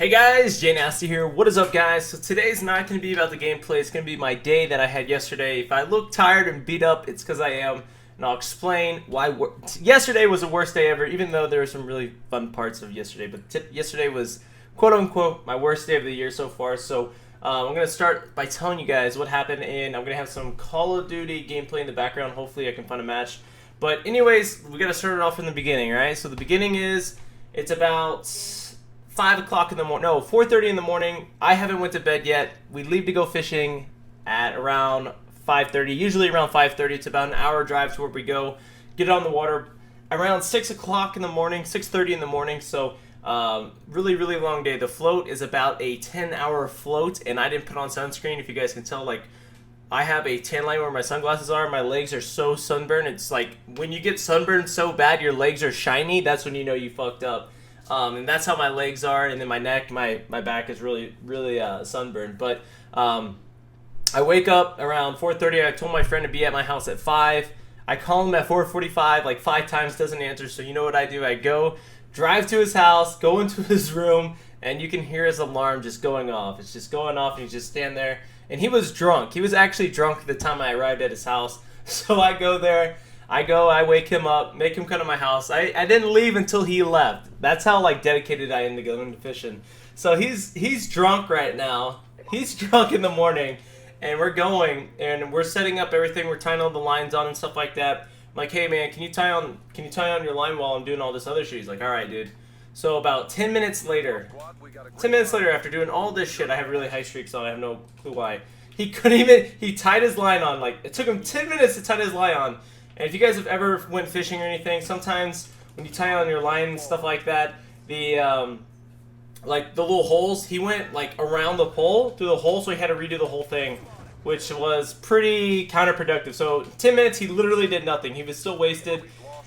Hey guys, JNasty here. What is up, guys? So today's not going to be about the gameplay. It's going to be my day that I had yesterday. If I look tired and beat up, it's because I am. And I'll explain why yesterday was the worst day ever, even though there were some really fun parts of yesterday. But yesterday was, quote-unquote, my worst day of the year so far. So I'm going to start by telling you guys what happened. And I'm going to have some Call of Duty gameplay in the background. Hopefully I can find a match. But anyways, we got to start it off from the beginning, right? So the beginning is, it's about 5 o'clock in the morning, no, 4:30 in the morning. I haven't went to bed yet. We leave to go fishing at around 5:30, usually around 5:30. It's about an hour drive to where we go. Get on the water around 6 o'clock in the morning, 6:30 in the morning. So really, really long day. The float is about a 10-hour float, and I didn't put on sunscreen. If you guys can tell, like, I have a tan line where my sunglasses are. My legs are so sunburned. It's like when you get sunburned so bad your legs are shiny, that's when you know you fucked up. And that's how my legs are, and then my neck, my back is really, really sunburned. But I wake up around 4:30. I told my friend to be at my house at 5. I call him at 4:45, like 5 times, doesn't answer. So you know what I do? I go, drive to his house, go into his room, and you can hear his alarm just going off. It's just going off, and he's just standing there. And he was drunk. He was actually drunk at the time I arrived at his house. So I go there. I wake him up, make him come to my house. I didn't leave until he left. That's how, like, dedicated I am to going fishing. So he's drunk right now. He's drunk in the morning, and we're going, and we're setting up everything. We're tying all the lines on and stuff like that. I'm like, hey man, can you tie on your line while I'm doing all this other shit? He's like, all right, dude. So about 10 minutes later, after doing all this shit, I have really high streaks on. I have no clue why. He tied his line on. Like, it took him 10 minutes to tie his line on. And if you guys have ever went fishing or anything, sometimes when you tie on your line and stuff like that, like the little holes, he went like around the pole through the hole, so he had to redo the whole thing, which was pretty counterproductive. So 10 minutes, he literally did nothing. He was still wasted,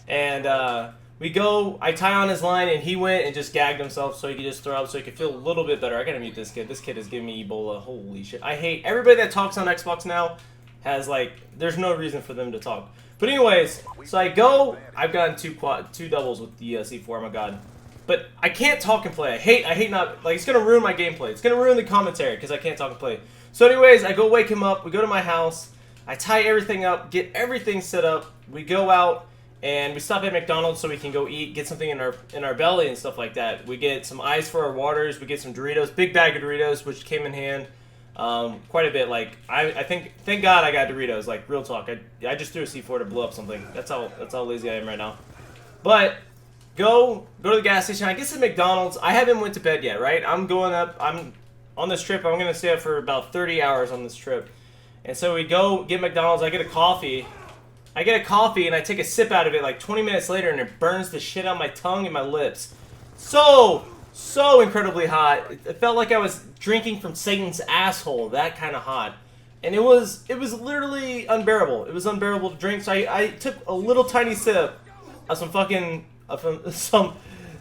and I tie on his line, and he went and just gagged himself so he could just throw up so he could feel a little bit better. I gotta mute this kid. This kid is giving me Ebola. Holy shit. I hate everybody that talks on Xbox now. There's no reason for them to talk. But anyways, so I've gotten two doubles with the C4, oh my god. But I can't talk and play. I hate not, like, it's gonna ruin my gameplay. It's gonna ruin the commentary because I can't talk and play. So anyways, I go wake him up, we go to my house, I tie everything up, get everything set up, we go out, and we stop at McDonald's so we can go eat, get something in our belly and stuff like that. We get some ice for our waters, we get some Doritos, big bag of Doritos, which came in hand. Quite a bit. Like, thank God I got Doritos. Like, real talk. I just threw a C4 to blow up something. That's how lazy I am right now. But go to the gas station. I guess at McDonald's. I haven't went to bed yet, right? I'm on this trip. I'm gonna stay up for about 30 hours on this trip. And so we go get McDonald's. I get a coffee. And I take a sip out of it like 20 minutes later, and it burns the shit out of my tongue and my lips. So incredibly hot. It felt like I was drinking from Satan's asshole, that kind of hot. And it was literally unbearable. It was unbearable to drink, so I took a little tiny sip of some fucking, some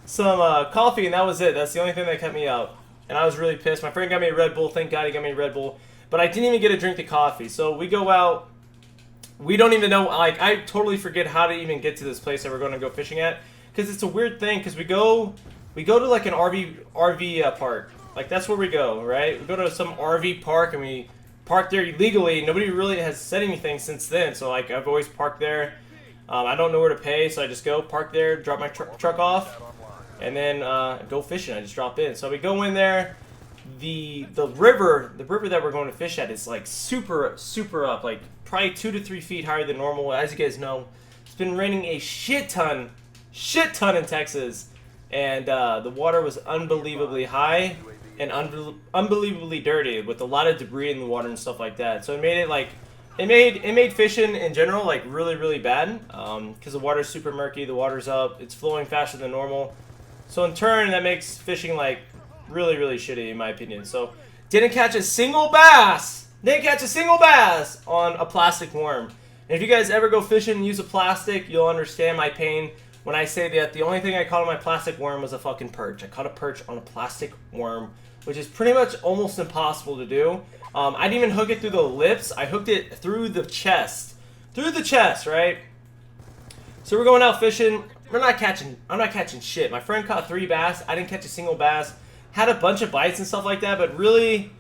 coffee, and that was it. That's the only thing that kept me up. And I was really pissed. My friend got me a Red Bull. Thank God he got me a Red Bull. But I didn't even get to drink the coffee. So we go out. We don't even know, like, I totally forget how to even get to this place that we're going to go fishing at. Because it's a weird thing, because we go to like an RV park. Like, that's where we go, right? We go to some RV park and we park there illegally. Nobody really has said anything since then. So, like, I've always parked there. I don't know where to pay, so I just go park there, drop my truck off, and then go fishing. I just drop in. So we go in there. The river that we're going to fish at is like super up, like probably 2 to 3 feet higher than normal. As you guys know, it's been raining a shit ton in Texas. And the water was unbelievably high and unbelievably dirty with a lot of debris in the water and stuff like that. So it made it made fishing in general like really, really bad because the water's super murky. The water's up. It's flowing faster than normal. So in turn, that makes fishing like really, really shitty in my opinion. So didn't catch a single bass. On a plastic worm. And if you guys ever go fishing and use a plastic, you'll understand my pain. When I say that, the only thing I caught on my plastic worm was a fucking perch. I caught a perch on a plastic worm, which is pretty much almost impossible to do. I didn't even hook it through the lips. I hooked it through the chest. Right? So we're going out fishing. I'm not catching shit. My friend caught 3 bass. I didn't catch a single bass. had a bunch of bites and stuff like that, but really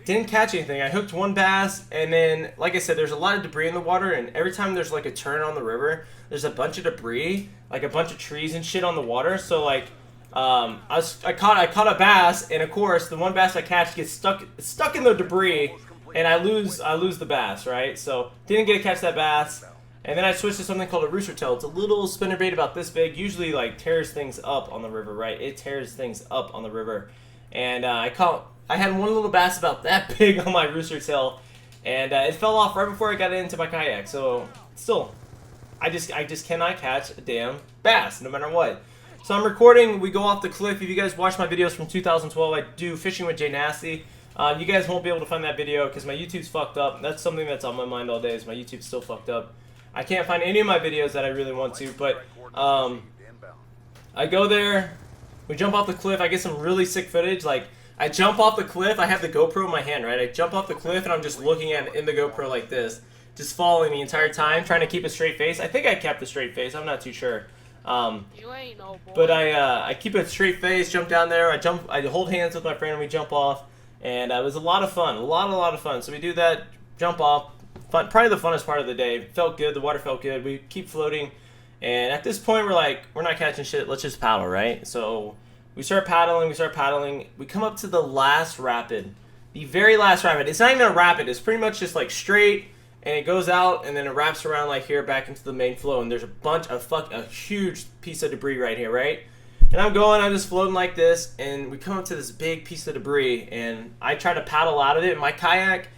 didn't catch anything. I hooked one bass, and then, like I said, there's a lot of debris in the water, and every time there's like a turn on the river, there's a bunch of debris, like a bunch of trees and shit on the water. So like, I caught a bass, and of course, the one bass I catch gets stuck in the debris, and I lose the bass, right? So didn't get to catch that bass, and then I switched to something called a rooster tail. It's a little spinnerbait about this big, usually like tears things up on the river, right? It tears things up on the river, and I had one little bass about that big on my rooster tail, and it fell off right before I got into my kayak. So still, I just cannot catch a damn bass, no matter what. So I'm recording. We go off the cliff. If you guys watch my videos from 2012, I do fishing with JNasty. You guys won't be able to find that video because my YouTube's fucked up. That's something that's on my mind all day. Is my YouTube's still fucked up. I can't find any of my videos that I really want to, but I go there. We jump off the cliff. I get some really sick footage. Like, I jump off the cliff. I have the GoPro in my hand, right? I jump off the cliff, and I'm just looking at it in the GoPro like this, just following the entire time, trying to keep a straight face. I think I kept a straight face. I'm not too sure. You ain't no boy. But I keep a straight face, jump down there. I hold hands with my friend, and we jump off. And it was a lot of fun. A lot of fun. So we do that, jump off. Fun, probably the funnest part of the day. Felt good. The water felt good. We keep floating. And at this point, we're like, we're not catching shit. Let's just paddle, right? So we start paddling. We come up to the last rapid. The very last rapid. It's not even a rapid. It's pretty much just like straight. And it goes out, and then it wraps around like here back into the main flow. And there's a huge piece of debris right here, right? And I'm just floating like this. And we come up to this big piece of debris. And I try to paddle out of it. My kayak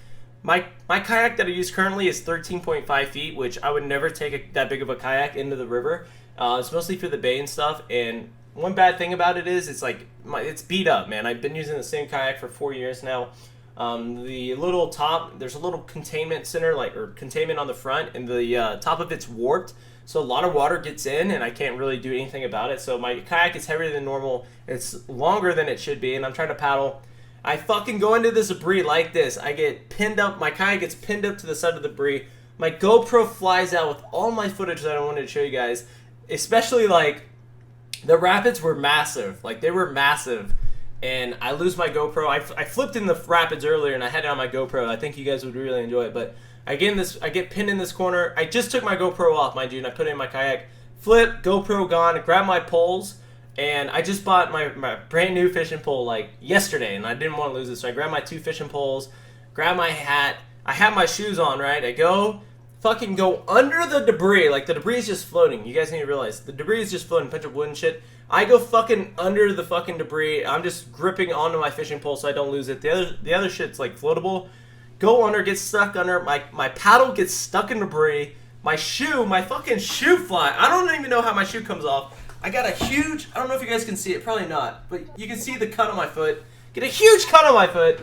that I use currently is 13.5 feet, which I would never take that big of a kayak into the river. It's mostly for the bay and stuff. And one bad thing about it is it's beat up, man. I've been using the same kayak for 4 years now. The little top, there's a little containment center, or containment on the front, and the top of it's warped. So a lot of water gets in, and I can't really do anything about it. So my kayak is heavier than normal. It's longer than it should be, and I'm trying to paddle. I fucking go into this debris like this. I get pinned up. My kayak gets pinned up to the side of the debris. My GoPro flies out with all my footage that I wanted to show you guys. Especially, like, the rapids were massive. Like, they were massive. And I lose my GoPro. I flipped in the rapids earlier, and I had it on my GoPro. I think you guys would really enjoy it. But I get pinned in this corner. I just took my GoPro off, mind you, and I put it in my kayak. Flip, GoPro gone, grab my poles. And I just bought my brand new fishing pole like yesterday, and I didn't want to lose it, so I grabbed my 2 fishing poles, grabbed my hat. I have my shoes on, right? I fucking go under the debris. Like, the debris is just floating. You guys need to realize the debris is just floating, a bunch of wood and shit. I go fucking under the fucking debris. I'm just gripping onto my fishing pole so I don't lose it. The other shit's like floatable. Go under, get stuck under. My paddle gets stuck in debris. My fucking shoe fly. I don't even know how my shoe comes off. I got a huge, I don't know if you guys can see it, probably not, but you can see the cut on my foot. Get a huge cut on my foot,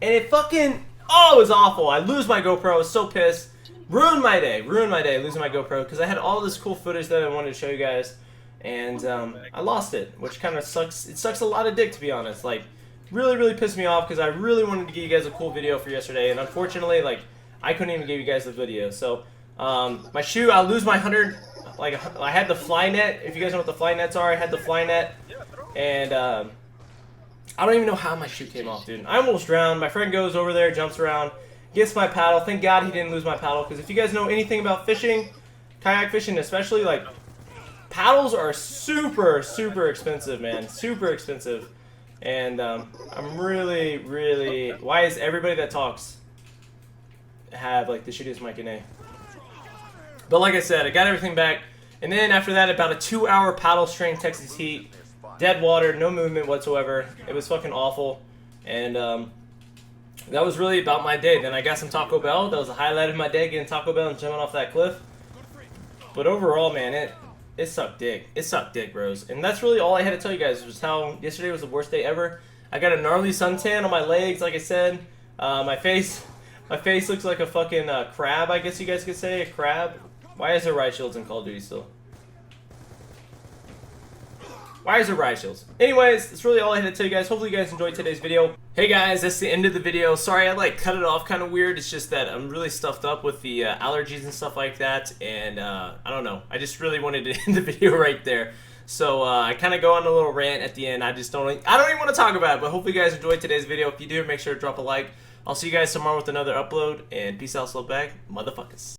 and it fucking, it was awful. I lose my GoPro, I was so pissed. Ruined my day, losing my GoPro, because I had all this cool footage that I wanted to show you guys, and I lost it, which kind of sucks. It sucks a lot of dick, to be honest. Like, really pissed me off, because I really wanted to give you guys a cool video for yesterday, and unfortunately, like, I couldn't even give you guys the video. So, my shoe, I'll lose my 100... Like, I had the fly net. If you guys know what the fly nets are, I had the fly net. And, I don't even know how my shoe came off, dude. I almost drowned. My friend goes over there, jumps around, gets my paddle. Thank God he didn't lose my paddle. Because if you guys know anything about fishing, kayak fishing especially, like, paddles are super expensive, man. Super expensive. And, I'm really... Why is everybody that talks have, like, the shittiest mic in A? But like I said, I got everything back, and then after that, about a 2-hour paddle strain Texas heat, dead water, no movement whatsoever. It was fucking awful, and that was really about my day. Then I got some Taco Bell. That was the highlight of my day, getting Taco Bell and jumping off that cliff. But overall, man, it sucked dick. It sucked dick, bros. And that's really all I had to tell you guys, was how yesterday was the worst day ever. I got a gnarly suntan on my legs, like I said. My face looks like a fucking crab, I guess you guys could say, a crab. Why is there riot shields in Call of Duty still? Why is there riot shields? Anyways, that's really all I had to tell you guys. Hopefully you guys enjoyed today's video. Hey guys, that's the end of the video. Sorry I cut it off kind of weird. It's just that I'm really stuffed up with the allergies and stuff like that. And I don't know. I just really wanted to end the video right there. So I kind of go on a little rant at the end. I don't even want to talk about it, but hopefully you guys enjoyed today's video. If you do, make sure to drop a like. I'll see you guys tomorrow with another upload, and peace out, slow back, motherfuckers.